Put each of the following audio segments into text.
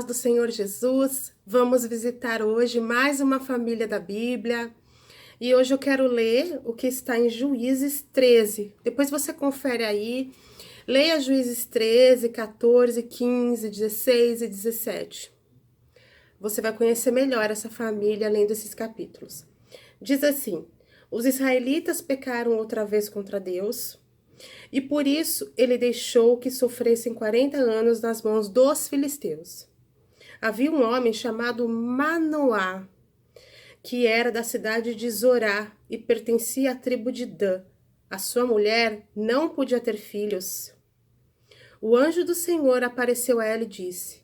paz do Senhor Jesus. Vamos visitar hoje mais uma família da Bíblia. E hoje eu quero ler o que está em Juízes 13. Depois você confere aí. Leia Juízes 13, 14, 15, 16 e 17. Você vai conhecer melhor essa família lendo esses capítulos. Diz assim: os israelitas pecaram outra vez contra Deus, e por isso ele deixou que sofressem 40 anos nas mãos dos filisteus. Havia um homem chamado Manoá, que era da cidade de Zorá e pertencia à tribo de Dan. A sua mulher não podia ter filhos. O anjo do Senhor apareceu a ela e disse: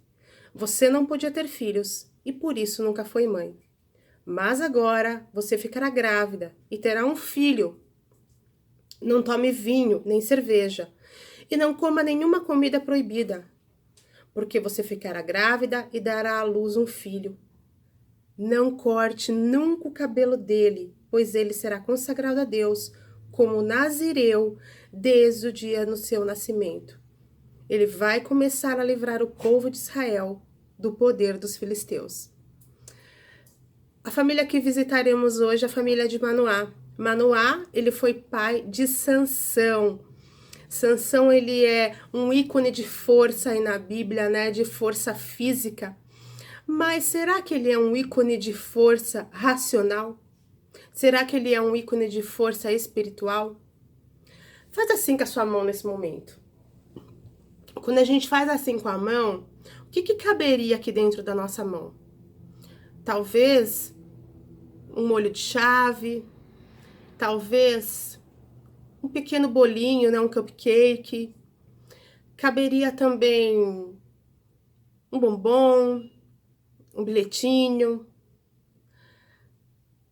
você não podia ter filhos e por isso nunca foi mãe. Mas agora você ficará grávida e terá um filho. Não tome vinho nem cerveja e não coma nenhuma comida proibida, porque você ficará grávida e dará à luz um filho. Não corte nunca o cabelo dele, pois ele será consagrado a Deus como nazireu desde o dia do seu nascimento. Ele vai começar a livrar o povo de Israel do poder dos filisteus. A família que visitaremos hoje é a família de Manoá. Manoá, ele foi pai de Sansão. Sansão, ele é um ícone de força aí na Bíblia, né? De força física. Mas será que ele é um ícone de força racional? Será que ele é um ícone de força espiritual? Faz assim com a sua mão nesse momento. Quando a gente faz assim com a mão, o que caberia aqui dentro da nossa mão? Talvez um molho de chave, talvez um pequeno bolinho, né, um cupcake. Caberia também um bombom, um bilhetinho.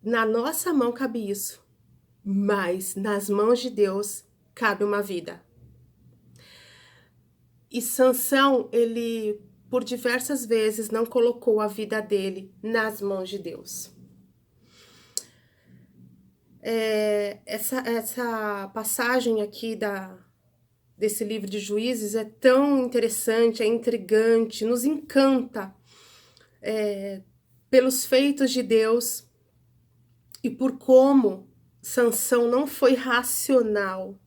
Na nossa mão cabe isso, mas nas mãos de Deus cabe uma vida. E Sansão, ele por diversas vezes não colocou a vida dele nas mãos de Deus. Essa passagem aqui desse livro de Juízes é tão interessante, é intrigante, nos encanta pelos feitos de Deus e por como Sansão não foi racional.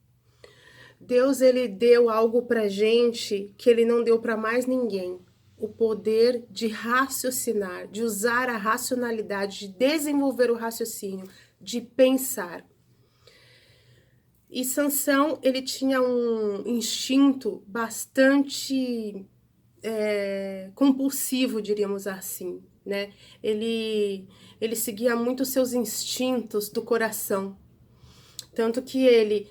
Deus, ele deu algo pra gente que ele não deu para mais ninguém. O poder de raciocinar, de usar a racionalidade, de desenvolver o raciocínio, de pensar. E Sansão, ele tinha um instinto bastante compulsivo, diríamos assim, né? Ele seguia muito os seus instintos do coração. Tanto que ele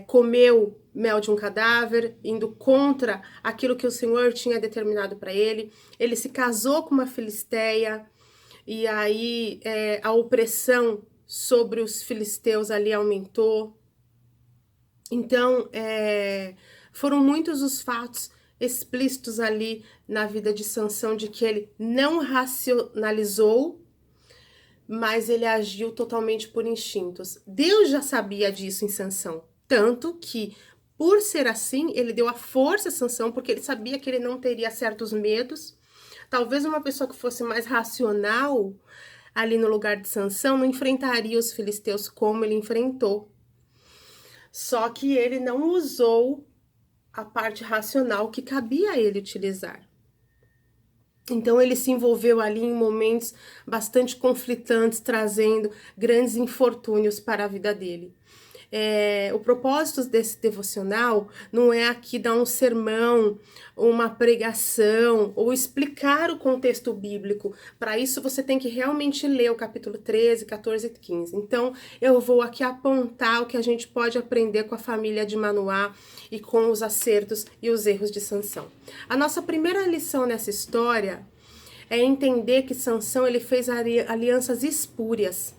comeu mel de um cadáver, indo contra aquilo que o Senhor tinha determinado para ele. Ele se casou com uma filisteia, e aí a opressão sobre os filisteus ali aumentou. Então, foram muitos os fatos explícitos ali na vida de Sansão de que ele não racionalizou, mas ele agiu totalmente por instintos. Deus já sabia disso em Sansão, tanto que, por ser assim, ele deu a força a Sansão, porque ele sabia que ele não teria certos medos. Talvez uma pessoa que fosse mais racional ali no lugar de Sansão não enfrentaria os filisteus como ele enfrentou. Só que ele não usou a parte racional que cabia a ele utilizar. Então ele se envolveu ali em momentos bastante conflitantes, trazendo grandes infortúnios para a vida dele. O propósito desse devocional não é aqui dar um sermão, uma pregação ou explicar o contexto bíblico. Para isso você tem que realmente ler o capítulo 13, 14 e 15. Então eu vou aqui apontar o que a gente pode aprender com a família de Manoá e com os acertos e os erros de Sansão. A nossa primeira lição nessa história é entender que Sansão ele fez alianças espúrias.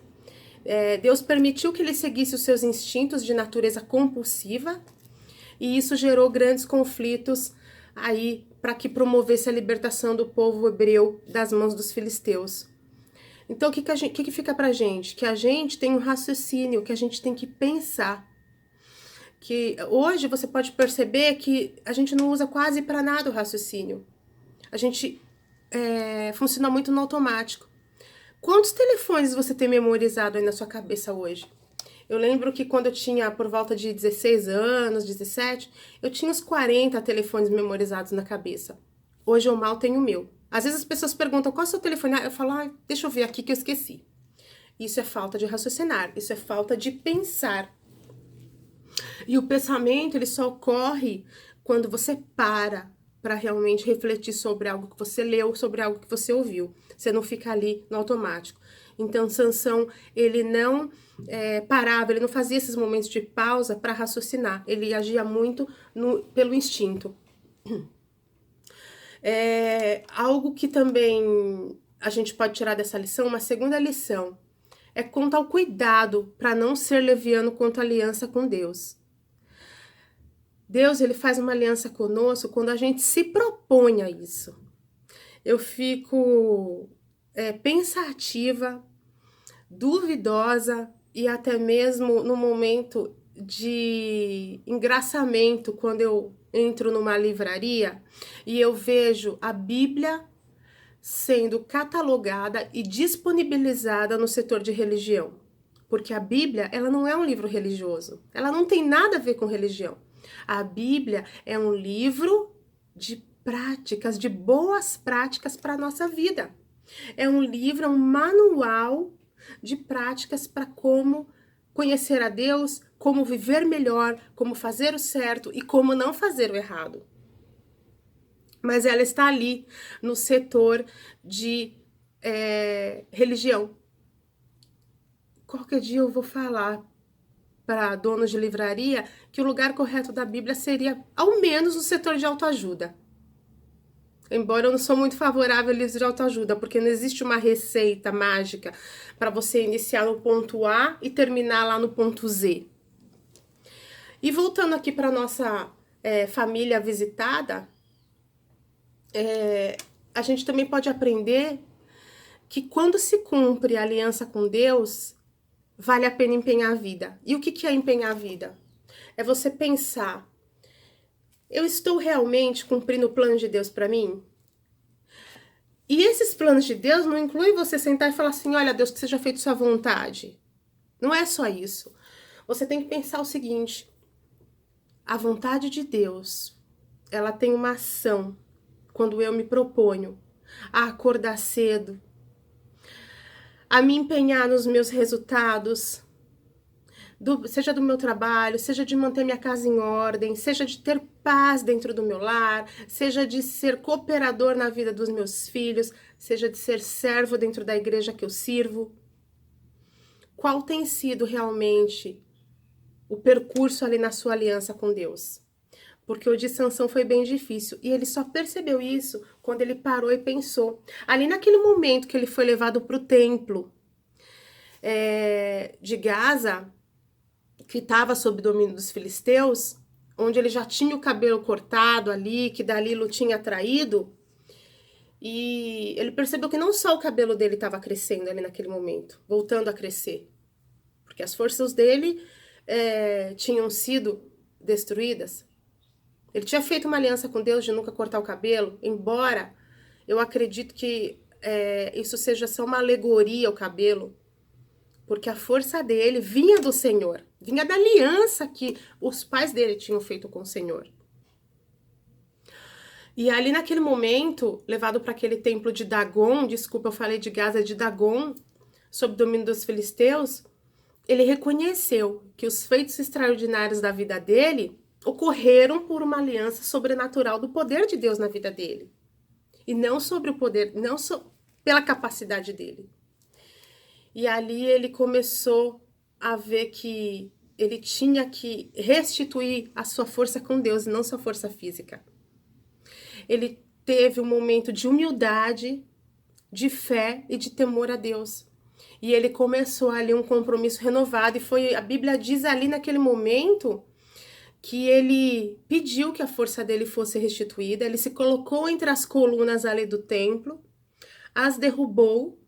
Deus permitiu que ele seguisse os seus instintos de natureza compulsiva, e isso gerou grandes conflitos aí para que promovesse a libertação do povo hebreu das mãos dos filisteus. Então o que fica pra gente? Que a gente tem um raciocínio, que a gente tem que pensar. Que hoje você pode perceber que a gente não usa quase para nada o raciocínio. A gente funciona muito no automático. Quantos telefones você tem memorizado aí na sua cabeça hoje? Eu lembro que quando eu tinha por volta de 16 anos, 17, eu tinha uns 40 telefones memorizados na cabeça. Hoje eu mal tenho o meu. Às vezes as pessoas perguntam qual é o seu telefone. Eu falo, deixa eu ver aqui que eu esqueci. Isso é falta de raciocinar, isso é falta de pensar. E o pensamento, ele só ocorre quando você para realmente refletir sobre algo que você leu, sobre algo que você ouviu. Você não fica ali no automático. Então, Sansão, ele não parava, ele não fazia esses momentos de pausa para raciocinar. Ele agia muito pelo instinto. Algo que também a gente pode tirar dessa lição, uma segunda lição, é quanto ao cuidado para não ser leviano quanto à aliança com Deus. Deus, ele faz uma aliança conosco quando a gente se propõe a isso. Eu fico pensativa, duvidosa e até mesmo no momento de engraçamento, quando eu entro numa livraria e eu vejo a Bíblia sendo catalogada e disponibilizada no setor de religião. Porque a Bíblia, ela não é um livro religioso. Ela não tem nada a ver com religião. A Bíblia é um livro de práticas, de boas práticas para a nossa vida. É um livro, é um manual de práticas para como conhecer a Deus, como viver melhor, como fazer o certo e como não fazer o errado. Mas ela está ali no setor de religião. Qualquer dia eu vou falar para donos de livraria que o lugar correto da Bíblia seria, ao menos, no setor de autoajuda. Embora eu não sou muito favorável a livros de autoajuda, porque não existe uma receita mágica para você iniciar no ponto A e terminar lá no ponto Z. E voltando aqui para nossa família visitada, a gente também pode aprender que quando se cumpre a aliança com Deus, vale a pena empenhar a vida. E o que é empenhar a vida? É você pensar, eu estou realmente cumprindo o plano de Deus para mim? E esses planos de Deus não incluem você sentar e falar assim, olha Deus, que seja feito sua vontade. Não é só isso. Você tem que pensar o seguinte, a vontade de Deus, ela tem uma ação quando eu me proponho a acordar cedo, a me empenhar nos meus resultados, seja do meu trabalho, seja de manter minha casa em ordem, seja de ter paz dentro do meu lar, seja de ser cooperador na vida dos meus filhos, seja de ser servo dentro da igreja que eu sirvo. Qual tem sido realmente o percurso ali na sua aliança com Deus? Porque o de Sansão foi bem difícil. E ele só percebeu isso quando ele parou e pensou. Ali naquele momento que ele foi levado para o templo de Gaza, que estava sob domínio dos filisteus, onde ele já tinha o cabelo cortado ali, que Dalilo tinha traído, e ele percebeu que não só o cabelo dele estava crescendo ali naquele momento, voltando a crescer, porque as forças dele tinham sido destruídas. Ele tinha feito uma aliança com Deus de nunca cortar o cabelo, embora eu acredito que isso seja só uma alegoria ao cabelo, porque a força dele vinha do Senhor, vinha da aliança que os pais dele tinham feito com o Senhor. E ali naquele momento, levado para aquele templo de Dagon, desculpa, eu falei de Gaza, de Dagon, sob domínio dos filisteus, ele reconheceu que os feitos extraordinários da vida dele ocorreram por uma aliança sobrenatural do poder de Deus na vida dele. E não sobre o poder, não pela capacidade dele. E ali ele começou a ver que ele tinha que restituir a sua força com Deus, não sua força física. Ele teve um momento de humildade, de fé e de temor a Deus. E ele começou ali um compromisso renovado. E a Bíblia diz ali naquele momento que ele pediu que a força dele fosse restituída. Ele se colocou entre as colunas ali do templo, as derrubou.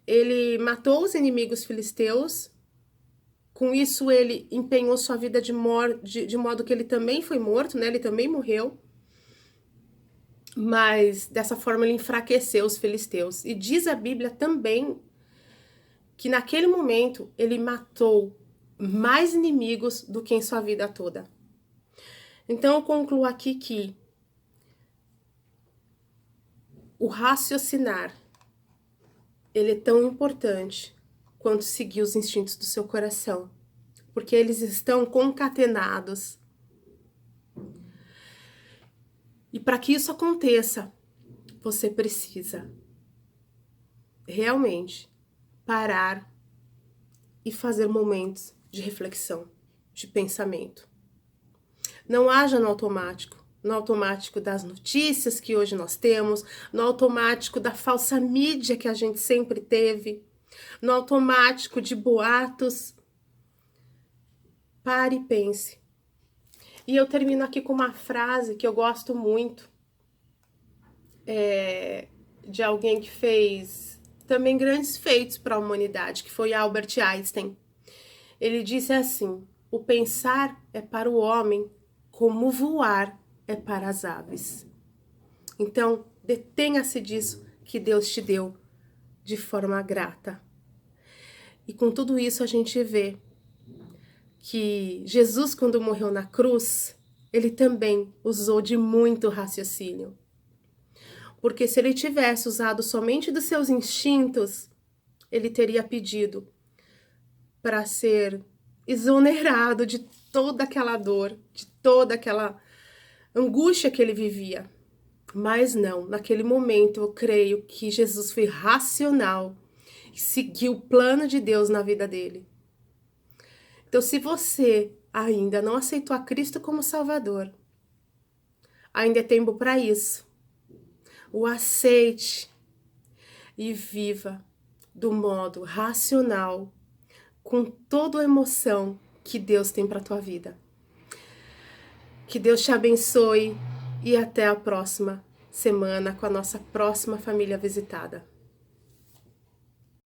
Ele matou os inimigos filisteus. Com isso, ele empenhou sua vida de modo que ele também foi morto, né? Ele também morreu. mas dessa forma ele enfraqueceu os filisteus. E diz a Bíblia também que naquele momento ele matou mais inimigos do que em sua vida toda. Então eu concluo aqui que o raciocinar, ele é tão importante quanto seguir os instintos do seu coração, porque eles estão concatenados. E para que isso aconteça, você precisa realmente parar e fazer momentos de reflexão, de pensamento. Não haja no automático das notícias que hoje nós temos, no automático da falsa mídia que a gente sempre teve, no automático de boatos. Pare e pense. E eu termino aqui com uma frase que eu gosto muito, de alguém que fez também grandes feitos para a humanidade, que foi Albert Einstein. Ele disse assim: o pensar é para o homem como voar é para as aves. Então, detenha-se disso que Deus te deu de forma grata. E com tudo isso a gente vê que Jesus, quando morreu na cruz, ele também usou de muito raciocínio. Porque se ele tivesse usado somente dos seus instintos, ele teria pedido para ser exonerado de toda aquela dor, de toda aquela angústia que ele vivia. Mas não, naquele momento eu creio que Jesus foi racional e seguiu o plano de Deus na vida dele. Então, se você ainda não aceitou a Cristo como Salvador, ainda é tempo para isso. O aceite e viva do modo racional, com toda a emoção que Deus tem para a tua vida. Que Deus te abençoe e até a próxima semana com a nossa próxima família visitada.